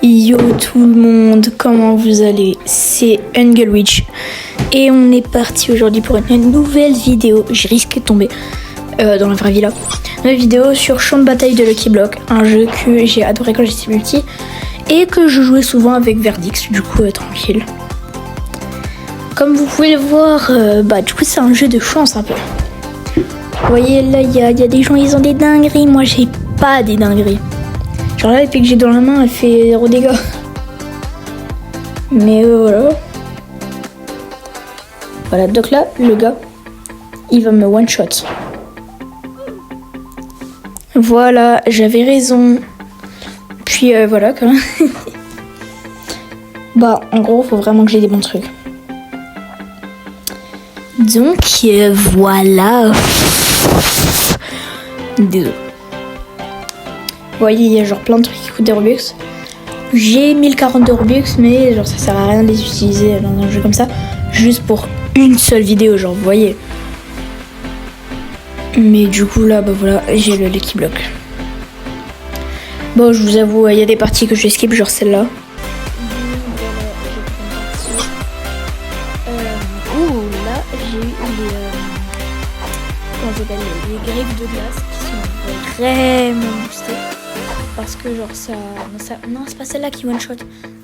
Yo tout le monde, comment vous allez? C'est Unglewitch et on est parti aujourd'hui pour une nouvelle vidéo. Je risque de tomber dans la vraie vie là. Une vidéo sur Champ de bataille de Lucky Block, un jeu que j'ai adoré quand j'étais petit et que je jouais souvent avec Verdix, du coup tranquille. Comme vous pouvez le voir, du coup c'est un jeu de chance un peu. Vous voyez là, il y a des gens, ils ont des dingueries, moi j'ai pas des dingueries. Genre là, l'épée que j'ai dans la main, elle fait 0 dégâts. Mais voilà. Voilà, donc là, le gars, il va me one-shot. Voilà, j'avais raison. Puis voilà, quand même. En gros, faut vraiment que j'ai des bons trucs. Donc, voilà. Désolé. Vous voyez, il y a genre plein de trucs qui coûtent des Robux. J'ai 1040 de Robux, mais genre ça sert à rien de les utiliser dans un jeu comme ça. Juste pour une seule vidéo, genre vous voyez. Mais du coup là, voilà, j'ai le Lucky Block. Bon, je vous avoue, il y a des parties que je skip, genre celle-là. Là, j'ai eu les griffes de glace qui sont vraiment boostées. Parce que genre ça... Non, c'est pas celle-là qui one-shot.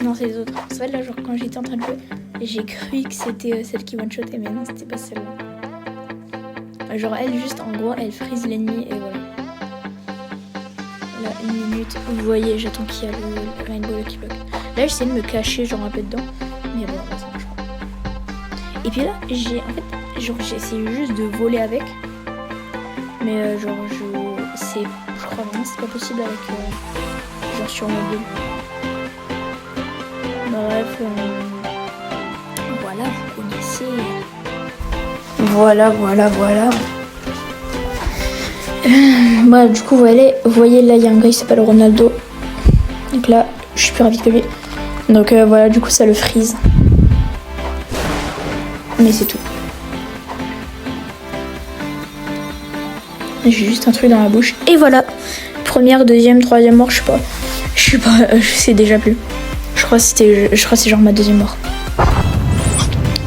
Non, c'est les autres. Celle-là, genre quand j'étais en train de jouer, j'ai cru que c'était celle qui one-shotait, mais non, c'était pas celle-là. Genre elle, juste en gros, elle freeze l'ennemi et voilà. Là, 1 minute. Vous voyez, j'attends qu'il y a le Rainbow Lucky Block. Là, j'essaie de me cacher genre un peu dedans. Mais bon, ça marche pas. Et puis là, j'ai essayé juste de voler avec. Mais genre, je crois vraiment que c'est pas possible avec genre sur mobile. Bref, voilà, vous connaissez. Voilà. Du coup, vous voyez là, il y a un gars qui s'appelle Ronaldo. Donc là, je suis plus rapide que lui. Donc voilà, du coup, ça le freeze. Mais c'est tout. J'ai juste un truc dans la bouche. Et voilà. Première, deuxième, troisième mort, je sais pas, je sais déjà plus. Je crois que c'est genre ma deuxième mort.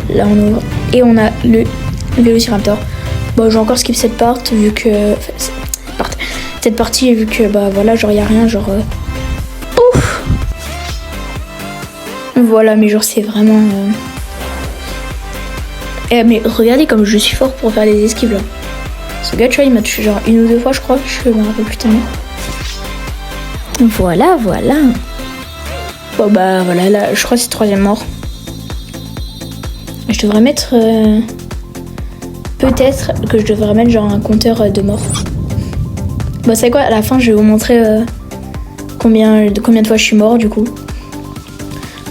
Là on ouvre. Et on a le Vélociraptor. J'ai encore skip cette partie vu que... cette partie vu que voilà, genre y a rien, genre... Pouf. Voilà, mais genre c'est vraiment... mais regardez comme je suis fort pour faire les esquives là. Ce gars, tu vois, il m'a tué genre 1 ou 2 fois, je crois. Je me rappelle plus tellement. Voilà. Voilà, là, je crois que c'est 3e mort. Je devrais mettre... Peut-être que je devrais mettre genre un compteur de morts. C'est quoi, à la fin, je vais vous montrer combien de fois je suis mort, du coup.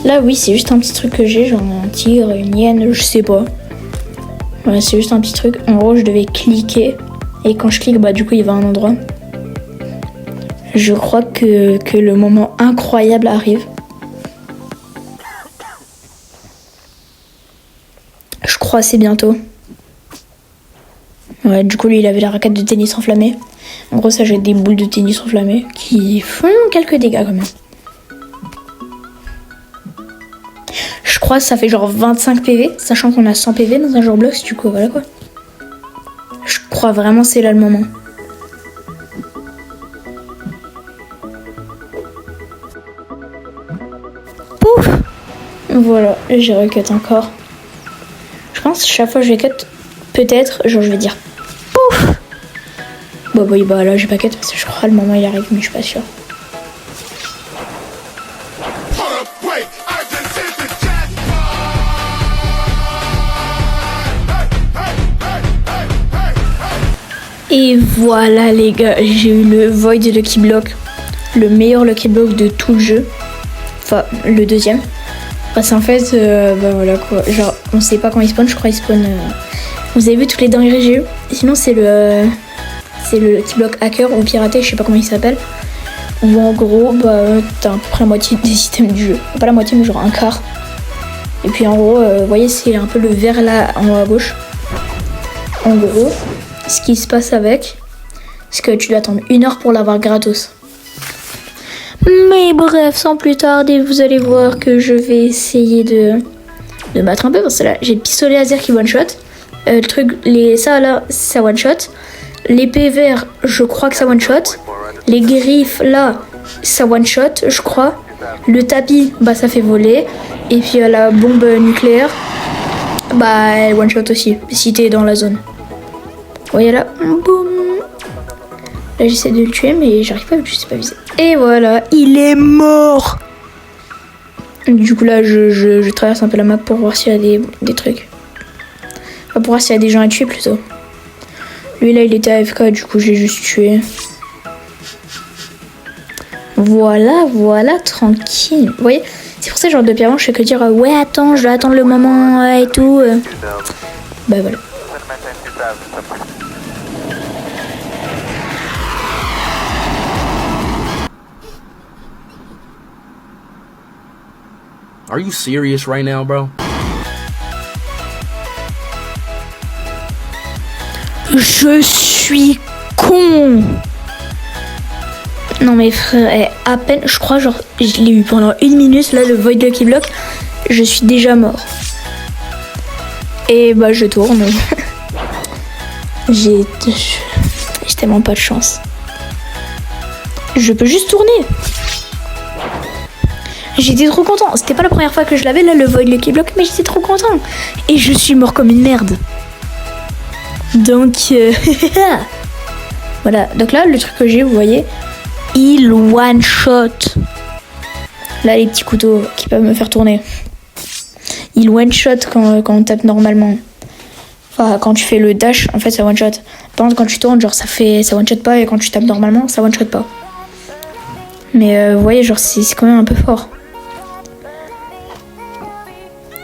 Là, oui, c'est juste un petit truc que j'ai, genre un tigre, une hyène, je sais pas. Voilà, c'est juste un petit truc. En gros, je devais cliquer. Et quand je clique, du coup, il va à un endroit. Je crois que le moment incroyable arrive. Je crois c'est bientôt. Ouais, du coup, lui, il avait la raquette de tennis enflammée. En gros, ça jette des boules de tennis enflammées qui font quelques dégâts quand même. Je crois que ça fait genre 25 PV, sachant qu'on a 100 PV dans un jeu Roblox, du coup, voilà quoi. Je crois vraiment c'est là le moment. Pouf. Voilà, j'ai recut encore. Je pense que chaque fois que je vais cut, peut-être, genre je vais dire pouf. Là j'ai pas cut parce que je crois le moment il arrive, mais je suis pas sûre. Et voilà les gars, j'ai eu le Void Lucky Block, le meilleur Lucky Block de tout le jeu, enfin le deuxième. Parce qu'en fait, voilà quoi, genre on sait pas quand il spawn, je crois il spawn. Vous avez vu toutes les dingueries que j'ai eu. Sinon c'est le Lucky Block hacker ou piraté, je sais pas comment il s'appelle. Où en gros, t'as à peu près la moitié des systèmes du jeu, pas la moitié mais genre un quart. Et puis en gros, vous voyez c'est un peu le vert là en haut à gauche. En gros. Ce qui se passe avec, c'est que tu dois attendre 1 heure pour l'avoir gratos. Mais bref, sans plus tarder, vous allez voir que je vais essayer de battre un peu. Parce que là, j'ai le pistolet laser qui one-shot. Le truc, ça là, ça one-shot. L'épée vert, je crois que ça one-shot. Les griffes, là, ça one-shot, je crois. Le tapis, bah ça fait voler. Et puis la bombe nucléaire, bah elle one-shot aussi, si t'es dans la zone. Vous voyez là, boum. Là j'essaie de le tuer, mais j'arrive pas, je sais pas viser. Et voilà, il est mort. Du coup là, je traverse un peu la map pour voir s'il y a des trucs. Enfin, pour voir s'il y a des gens à tuer plutôt. Lui là, il était AFK, du coup je l'ai juste tué. Voilà, tranquille. Vous voyez, c'est pour ça genre depuis avant, je fais que dire ouais attends, je dois attendre le moment et tout. Bah voilà. Are you serious right now, bro? Je suis con. Non mais frère, à peine, je crois genre, je l'ai eu pendant 1 minute, là le Void Lucky Block, je suis déjà mort. Et bah je tourne. J'ai tellement pas de chance. Je peux juste tourner. J'étais trop content. C'était pas la première fois que je l'avais là le Void Lucky Block, mais j'étais trop content. Et je suis mort comme une merde. Donc voilà. Donc là le truc que j'ai, vous voyez, il one shot. Là les petits couteaux qui peuvent me faire tourner. Il one shot quand on tape normalement. Enfin quand tu fais le dash, en fait ça one shot. Par contre quand tu tournes, genre ça one shot pas, et quand tu tapes normalement, ça one shot pas. Mais vous voyez, genre c'est quand même un peu fort.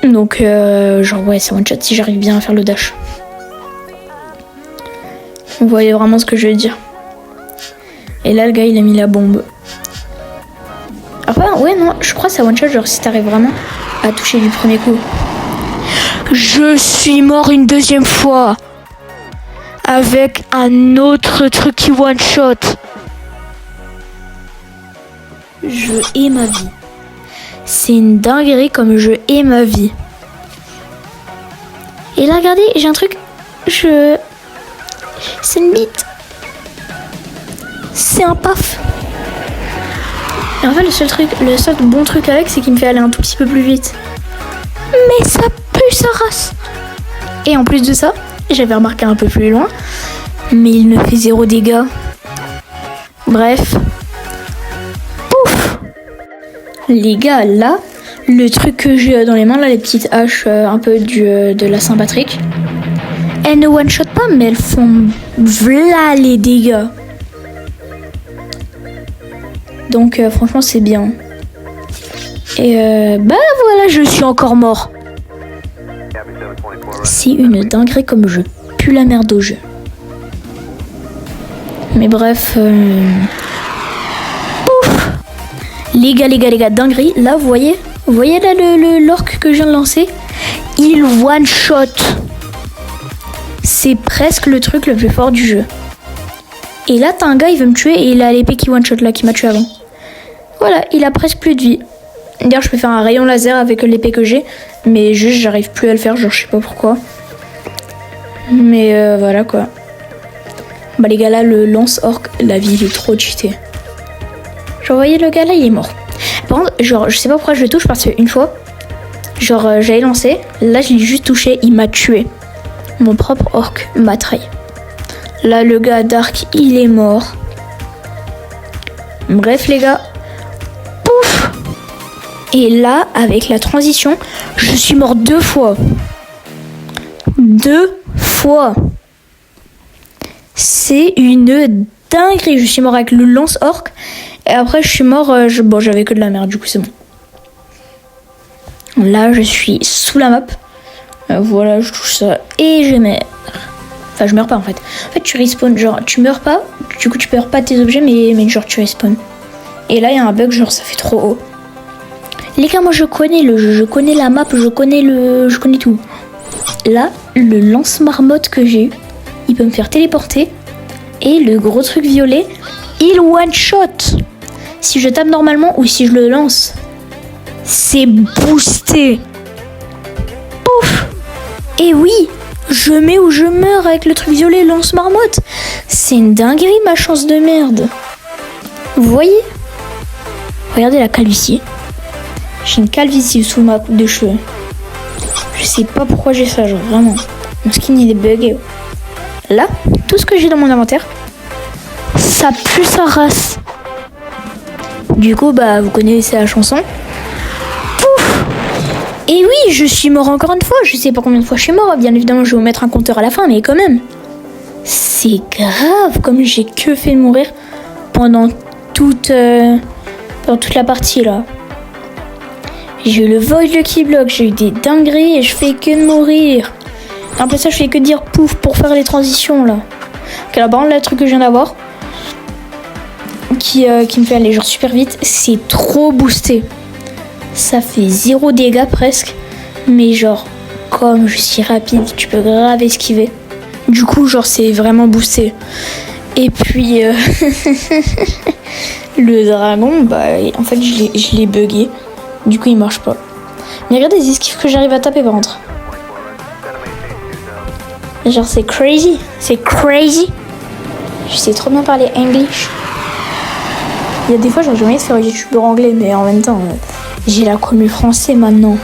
Donc genre ouais, ça one shot si j'arrive bien à faire le dash. Vous voyez vraiment ce que je veux dire. Et là le gars il a mis la bombe. Enfin ouais non, je crois que ça one shot genre si t'arrives vraiment à toucher du premier coup. Je suis mort une deuxième fois. Avec un autre truc qui one shot. Je hais ma vie. C'est une dinguerie comme je hais ma vie. Et là regardez, j'ai un truc. C'est une bite. C'est un paf. Et en fait le seul bon truc avec, c'est qu'il me fait aller un tout petit peu plus vite. Mais ça pue sa race. Et en plus de ça, j'avais remarqué un peu plus loin, mais il me fait 0 dégâts. Bref. Pouf. Les gars, là, le truc que j'ai dans les mains, là, les petites haches un peu de la Saint-Patrick, elles ne one-shot pas, mais elles font v'là les dégâts. Donc franchement, c'est bien. Et bah voilà, je suis encore mort. C'est une dinguerie comme je pue la merde au jeu. Mais bref. Pouf. Les gars, dinguerie. Là, vous voyez là l'orque que je viens de lancer. Il one shot. C'est presque le truc le plus fort du jeu. Et là, t'as un gars, il veut me tuer et il a l'épée qui one shot là, qui m'a tué avant. Voilà, il a presque plus de vie. D'ailleurs, je peux faire un rayon laser avec l'épée que j'ai, mais juste j'arrive plus à le faire, genre je sais pas pourquoi. Mais voilà quoi. Bah les gars là, le lance-orc, la vie il est trop cheaté. Genre vous voyez le gars là, il est mort. Par contre, genre je sais pas pourquoi je le touche, parce qu'une fois, genre j'avais lancé, là je l'ai juste touché, il m'a tué. Mon propre orc m'a trahi. Là le gars Dark, il est mort. Bref les gars. Pouf. Et là, avec la transition, je suis mort 2 fois. 2 fois. C'est une dinguerie. Je suis mort avec le lance-orc. Et après, je suis mort... bon, j'avais que de la merde, du coup, c'est bon. Là, je suis sous la map. Voilà, je touche ça. Et je meurs. Enfin, je meurs pas, en fait. En fait, tu respawn. Genre, tu meurs pas. Du coup, tu perds pas tes objets, mais genre, tu respawn. Et là, il y a un bug, genre, ça fait trop haut. Les gars, moi je connais le jeu, je connais la map, je connais tout. Là, le lance-marmotte que j'ai eu, il peut me faire téléporter. Et le gros truc violet, il one-shot. Si je tape normalement ou si je le lance, c'est boosté. Pouf. Et oui, je mets ou je meurs avec le truc violet lance marmotte. C'est une dinguerie ma chance de merde. Vous voyez? Regardez la calvitie. J'ai une calvitie sous ma coupe de cheveux. Je sais pas pourquoi j'ai ça, genre vraiment. Mon skin il est bugué. Là, tout ce que j'ai dans mon inventaire, ça pue sa race. Du coup, bah, vous connaissez la chanson. Pouf. Et oui, je suis mort encore une fois. Je sais pas combien de fois je suis mort. Bien évidemment, je vais vous mettre un compteur à la fin, mais quand même. C'est grave, comme j'ai que fait mourir pendant toute la partie là. J'ai eu le void Lucky Block, j'ai eu des dingueries et je fais que de mourir. Après ça, je fais que dire pouf pour faire les transitions là. Ok, là, par contre, le truc que je viens d'avoir, qui me fait aller genre super vite, c'est trop boosté. Ça fait 0 dégâts presque, mais genre, comme je suis rapide, tu peux grave esquiver. Du coup, genre, c'est vraiment boosté. Et puis, le dragon, bah, en fait, je l'ai bugué. Du coup, il marche pas. Mais regardez les esquives que j'arrive à taper par contre. Genre, c'est crazy. C'est crazy. Je sais trop bien parler English. Il y a des fois, j'aurais jamais de faire youtubeur anglais, mais en même temps, j'ai la commu français maintenant.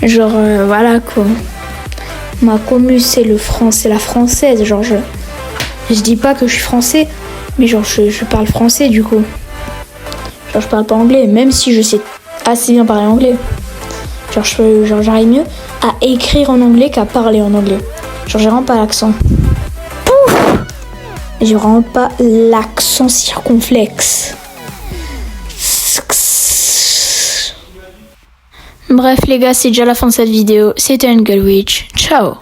Genre, voilà quoi. Ma commu, c'est le français, la française. Genre, je dis pas que je suis français, mais genre, je parle français du coup. Genre, je parle pas anglais, même si je sais assez bien parler anglais. Genre, j'arrive mieux à écrire en anglais qu'à parler en anglais. Genre, j'ai vraiment pas l'accent. Pouf! J'ai vraiment pas l'accent circonflexe. Bref, les gars, c'est déjà la fin de cette vidéo. C'était Uncle Witch. Ciao!